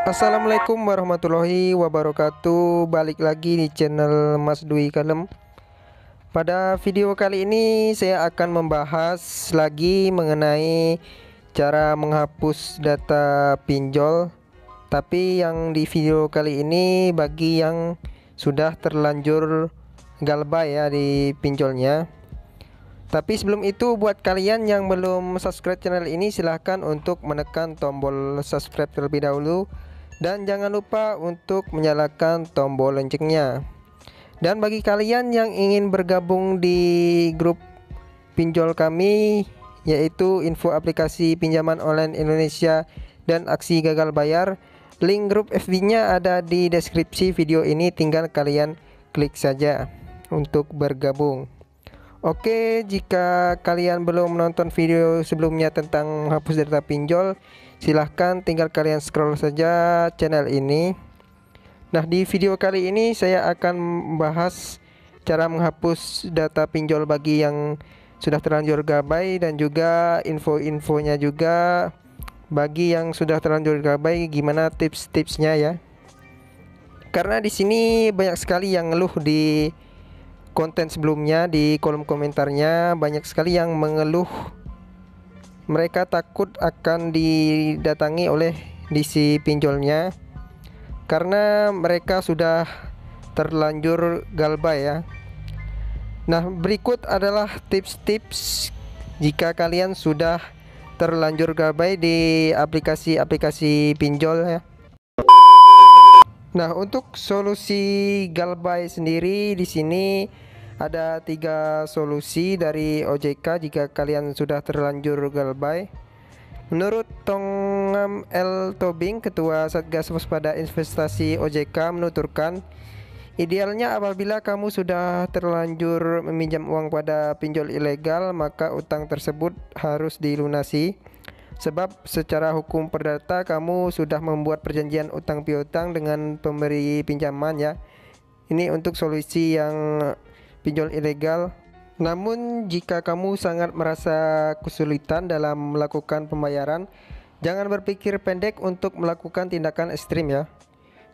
Assalamualaikum warahmatullahi wabarakatuh. Balik lagi di channel Mas Dwi Kalem. Pada video kali ini saya akan membahas lagi mengenai cara menghapus data pinjol. Tapi yang di video kali ini bagi yang sudah terlanjur galbay ya di pinjolnya. Tapi sebelum itu, buat kalian yang belum subscribe channel ini, silahkan untuk menekan tombol subscribe terlebih dahulu. Dan jangan lupa untuk menyalakan tombol loncengnya. Dan bagi kalian yang ingin bergabung di grup pinjol kami, yaitu info aplikasi pinjaman online Indonesia dan aksi gagal bayar, link grup FB-nya ada di deskripsi video ini, tinggal kalian klik saja untuk bergabung. Oke, jika kalian belum menonton video sebelumnya tentang menghapus data pinjol, silahkan tinggal kalian scroll saja channel ini. Nah, di video kali ini saya akan membahas cara menghapus data pinjol bagi yang sudah terlanjur gabay, dan juga info-infonya juga bagi yang sudah terlanjur gabay, gimana tips-tipsnya ya. Karena di sini banyak sekali yang ngeluh di konten sebelumnya, di kolom komentarnya banyak sekali yang mengeluh mereka takut akan didatangi oleh DC pinjolnya karena mereka sudah terlanjur galbay ya. Nah, berikut adalah tips-tips jika kalian sudah terlanjur galbay di aplikasi-aplikasi pinjol ya. Nah, untuk solusi galbay sendiri di sini ada 3 solusi dari OJK jika kalian sudah terlanjur galbay. Menurut Tongam L. Tobing, Ketua Satgas Waspada Investasi OJK, menuturkan, idealnya apabila kamu sudah terlanjur meminjam uang pada pinjol ilegal, maka utang tersebut harus dilunasi. Sebab secara hukum perdata kamu sudah membuat perjanjian utang piutang dengan pemberi pinjaman ya. Ini untuk solusi yang pinjol ilegal. Namun jika kamu sangat merasa kesulitan dalam melakukan pembayaran, jangan berpikir pendek untuk melakukan tindakan ekstrim ya.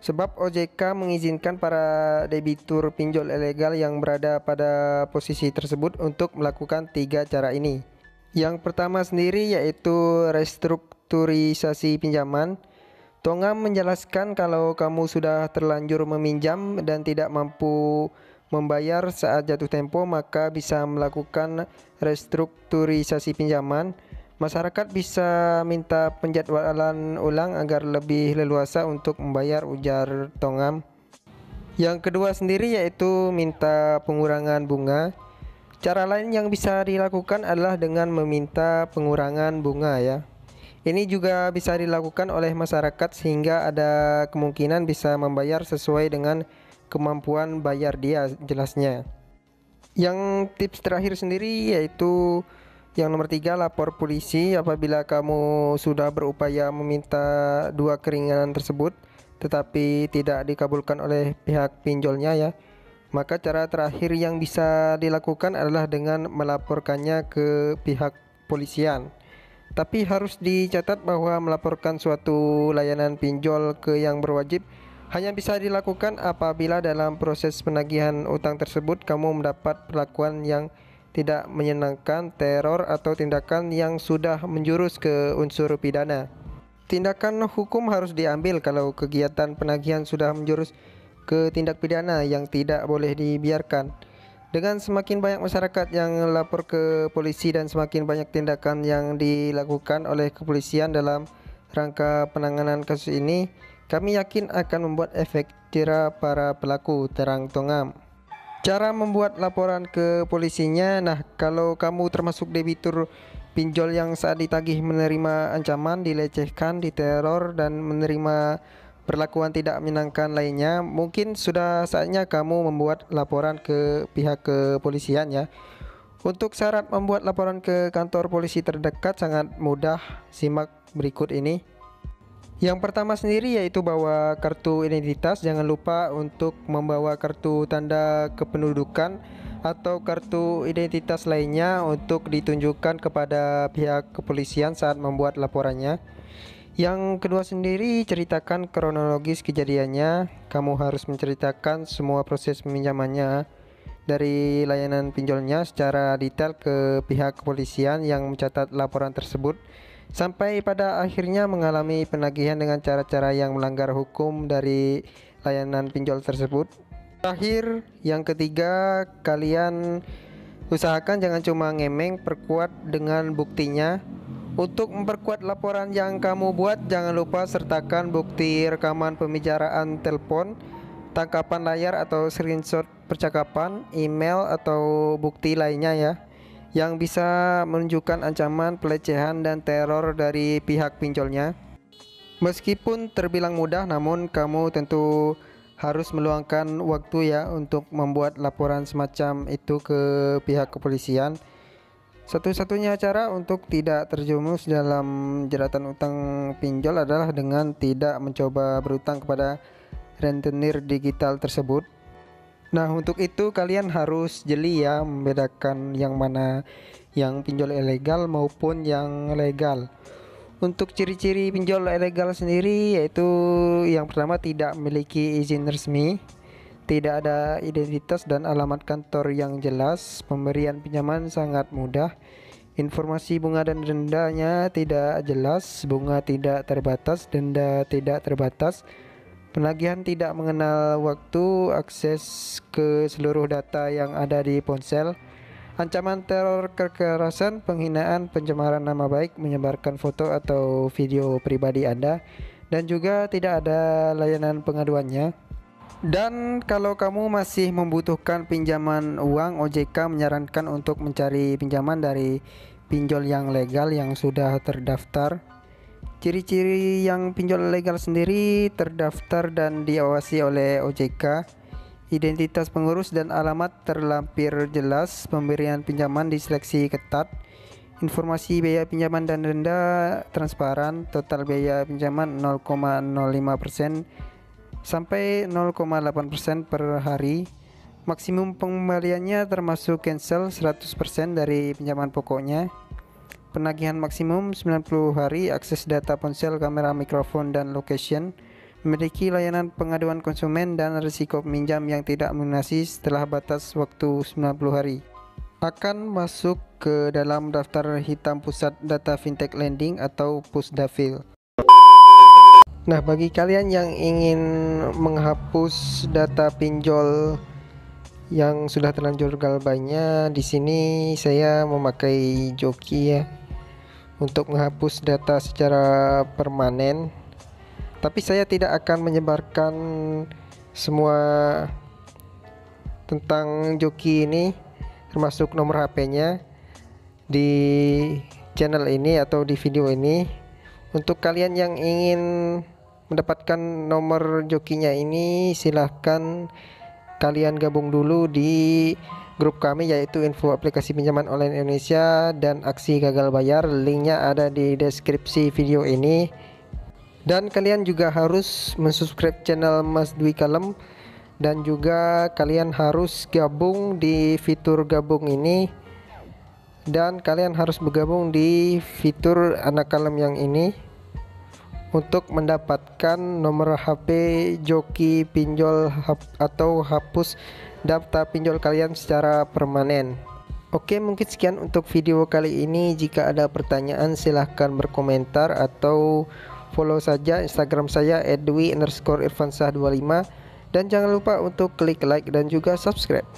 Sebab OJK mengizinkan para debitur pinjol ilegal yang berada pada posisi tersebut untuk melakukan 3 cara ini. Yang pertama sendiri yaitu restrukturisasi pinjaman. Tongam menjelaskan kalau kamu sudah terlanjur meminjam dan tidak mampu membayar saat jatuh tempo, maka bisa melakukan restrukturisasi pinjaman. Masyarakat bisa minta penjadwalan ulang agar lebih leluasa untuk membayar, ujar Tongam. Yang kedua sendiri yaitu minta pengurangan bunga. Cara lain yang bisa dilakukan adalah dengan meminta pengurangan bunga ya. Ini juga bisa dilakukan oleh masyarakat sehingga ada kemungkinan bisa membayar sesuai dengan kemampuan bayar dia, jelasnya. Yang tips terakhir sendiri yaitu yang nomor 3, lapor polisi apabila kamu sudah berupaya meminta 2 keringanan tersebut tetapi tidak dikabulkan oleh pihak pinjolnya ya. Maka cara terakhir yang bisa dilakukan adalah dengan melaporkannya ke pihak polisian. Tapi harus dicatat bahwa melaporkan suatu layanan pinjol ke yang berwajib hanya bisa dilakukan apabila dalam proses penagihan utang tersebut kamu mendapat perlakuan yang tidak menyenangkan, teror, atau tindakan yang sudah menjurus ke unsur pidana. Tindakan hukum harus diambil kalau kegiatan penagihan sudah menjurus ke tindak pidana yang tidak boleh dibiarkan. Dengan semakin banyak masyarakat yang lapor ke polisi dan semakin banyak tindakan yang dilakukan oleh kepolisian dalam rangka penanganan kasus ini, kami yakin akan membuat efek jera para pelaku, terang Tongam. Cara membuat laporan ke polisinya, nah kalau kamu termasuk debitur pinjol yang saat ditagih menerima ancaman, dilecehkan, diteror, dan menerima perlakuan tidak menyenangkan lainnya, mungkin sudah saatnya kamu membuat laporan ke pihak kepolisian ya. Untuk syarat membuat laporan ke kantor polisi terdekat sangat mudah, simak berikut ini. Yang pertama sendiri yaitu bawa kartu identitas. Jangan lupa untuk membawa kartu tanda kependudukan atau kartu identitas lainnya untuk ditunjukkan kepada pihak kepolisian saat membuat laporannya. Yang kedua sendiri, ceritakan kronologis kejadiannya. Kamu harus menceritakan semua proses peminjamannya dari layanan pinjolnya secara detail ke pihak kepolisian yang mencatat laporan tersebut, sampai pada akhirnya mengalami penagihan dengan cara-cara yang melanggar hukum dari layanan pinjol tersebut. Terakhir, yang ketiga, kalian usahakan jangan cuma ngemeng, perkuat dengan buktinya. Untuk memperkuat laporan yang kamu buat, jangan lupa sertakan bukti rekaman pembicaraan telepon, tangkapan layar atau screenshot percakapan, email atau bukti lainnya ya, yang bisa menunjukkan ancaman pelecehan dan teror dari pihak pinjolnya. Meskipun terbilang mudah, namun kamu tentu harus meluangkan waktu ya untuk membuat laporan semacam itu ke pihak kepolisian. Satu-satunya cara untuk tidak terjerumus dalam jeratan utang pinjol adalah dengan tidak mencoba berutang kepada rentenir digital tersebut. Nah, untuk itu kalian harus jeli ya, membedakan yang mana yang pinjol ilegal maupun yang legal. Untuk ciri-ciri pinjol ilegal sendiri yaitu yang pertama, tidak memiliki izin resmi, tidak ada identitas dan alamat kantor yang jelas, pemberian pinjaman sangat mudah, informasi bunga dan dendanya tidak jelas, bunga tidak terbatas, denda tidak terbatas, penagihan tidak mengenal waktu, akses ke seluruh data yang ada di ponsel, ancaman teror, kekerasan, penghinaan, pencemaran nama baik, menyebarkan foto atau video pribadi Anda, dan juga tidak ada layanan pengaduannya. Dan kalau kamu masih membutuhkan pinjaman uang, OJK menyarankan untuk mencari pinjaman dari pinjol yang legal yang sudah terdaftar. Ciri-ciri yang pinjol legal sendiri terdaftar dan diawasi oleh OJK, identitas pengurus dan alamat terlampir jelas, pemberian pinjaman diseleksi ketat, informasi biaya pinjaman dan denda transparan, total biaya pinjaman 0,05% sampai 0,8% per hari, maksimum pengembaliannya termasuk cancel 100% dari pinjaman pokoknya, penagihan maksimum 90 hari, akses data ponsel, kamera, mikrofon, dan location, memiliki layanan pengaduan konsumen dan risiko peminjam yang tidak melunasi setelah batas waktu 90 hari. Akan masuk ke dalam daftar hitam Pusat Data Fintech Lending atau Pusdafil. Nah, bagi kalian yang ingin menghapus data pinjol yang sudah terlanjur galbainya, di sini saya memakai Joki ya untuk menghapus data secara permanen. Tapi saya tidak akan menyebarkan semua tentang Joki ini, termasuk nomor HP-nya di channel ini atau di video ini. Untuk kalian yang ingin mendapatkan nomor jokinya ini, silahkan kalian gabung dulu di grup kami, yaitu Info Aplikasi Pinjaman Online Indonesia dan Aksi Gagal Bayar. Linknya ada di deskripsi video ini. Dan kalian juga harus mensubscribe channel Mas Dwi Kalem, dan juga kalian harus gabung di fitur gabung ini, dan kalian harus bergabung di fitur anak kalem yang ini untuk mendapatkan nomor HP joki pinjol atau hapus daftar pinjol kalian secara permanen. Oke, mungkin sekian untuk video kali ini. Jika ada pertanyaan silahkan berkomentar atau follow saja Instagram saya @dwi_irfansah25, dan jangan lupa untuk klik like dan juga subscribe.